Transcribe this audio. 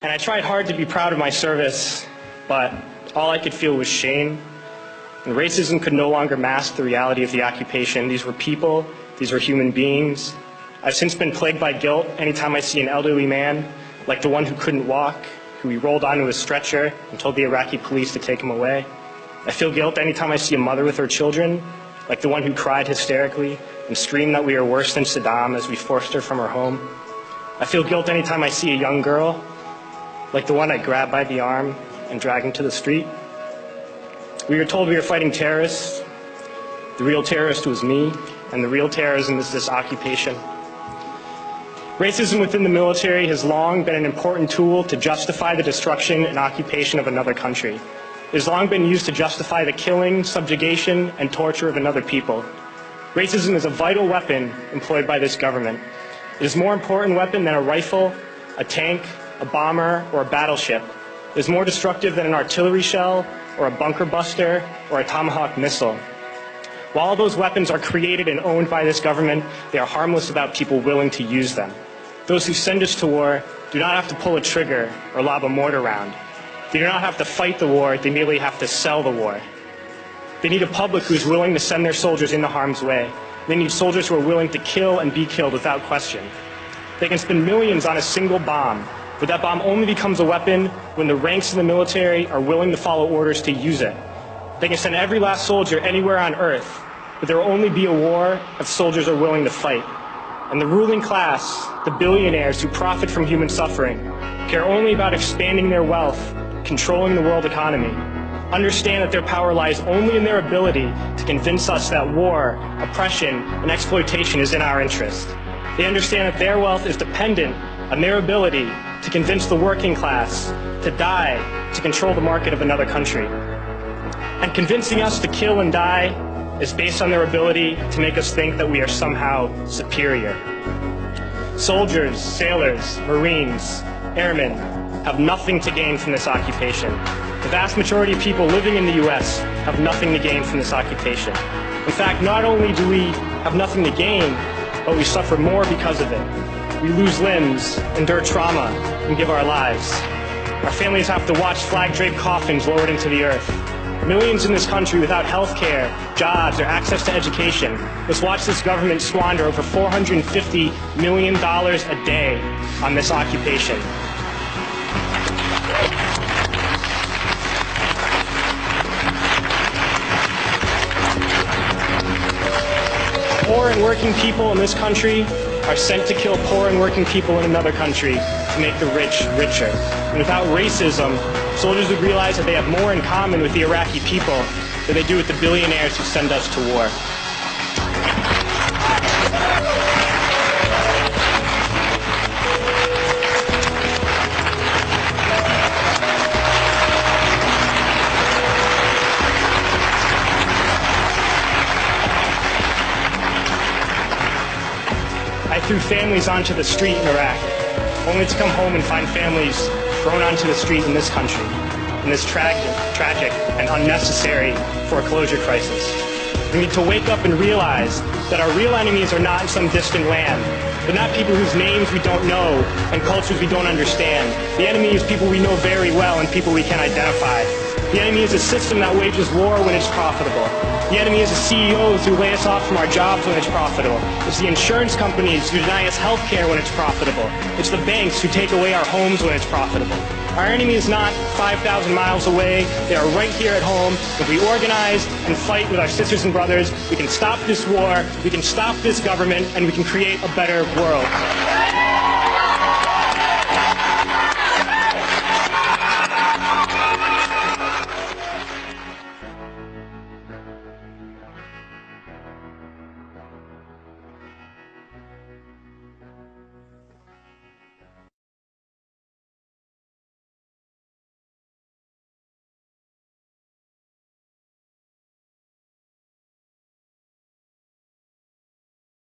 And I tried hard to be proud of my service, but all I could feel was shame. And racism could no longer mask the reality of the occupation. These were people, these were human beings. I've since been plagued by guilt anytime I see an elderly man, like the one who couldn't walk, who we rolled onto a stretcher and told the Iraqi police to take him away. I feel guilt anytime I see a mother with her children, like the one who cried hysterically and screamed that we are worse than Saddam as we forced her from her home. I feel guilt anytime I see a young girl, like the one I grabbed by the arm and dragged into the street. We were told we were fighting terrorists. The real terrorist was me, and the real terrorism is this occupation. Racism within the military has long been an important tool to justify the destruction and occupation of another country. It has long been used to justify the killing, subjugation, and torture of another people. Racism is a vital weapon employed by this government. It is a more important weapon than a rifle, a tank, a bomber, or a battleship. It is more destructive than an artillery shell, or a bunker buster, or a Tomahawk missile. While all those weapons are created and owned by this government, they are harmless without people willing to use them. Those who send us to war do not have to pull a trigger or lob a mortar round. They do not have to fight the war, they merely have to sell the war. They need a public who is willing to send their soldiers into harm's way. They need soldiers who are willing to kill and be killed without question. They can spend millions on a single bomb, but that bomb only becomes a weapon when the ranks in the military are willing to follow orders to use it. They can send every last soldier anywhere on earth, but there will only be a war if soldiers are willing to fight. And the ruling class, the billionaires who profit from human suffering, care only about expanding their wealth, controlling the world economy. Understand that their power lies only in their ability to convince us that war, oppression, and exploitation is in our interest. They understand that their wealth is dependent on their ability to convince the working class to die to control the market of another country. And convincing us to kill and die is based on their ability to make us think that we are somehow superior. Soldiers, sailors, Marines, airmen have nothing to gain from this occupation. The vast majority of people living in the U.S. have nothing to gain from this occupation. In fact, not only do we have nothing to gain, but we suffer more because of it. We lose limbs, endure trauma, and give our lives. Our families have to watch flag-draped coffins lowered into the earth. Millions in this country without health care, jobs, or access to education must watch this government squander over $450 million a day on this occupation. Poor and working people in this country are sent to kill poor and working people in another country to make the rich richer. And without racism, soldiers would realize that they have more in common with the Iraqi people than they do with the billionaires who send us to war. I threw families onto the street in Iraq, only to come home and find families thrown onto the street in this country, in this tragic and unnecessary foreclosure crisis. We need to wake up and realize that our real enemies are not in some distant land. They're not people whose names we don't know and cultures we don't understand. The enemy is people we know very well and people we can identify. The enemy is a system that wages war when it's profitable. The enemy is the CEOs who lay us off from our jobs when it's profitable. It's the insurance companies who deny us health care when it's profitable. It's the banks who take away our homes when it's profitable. Our enemy is not 5,000 miles away. They are right here at home. If we organize and fight with our sisters and brothers, we can stop this war, we can stop this government, and we can create a better world.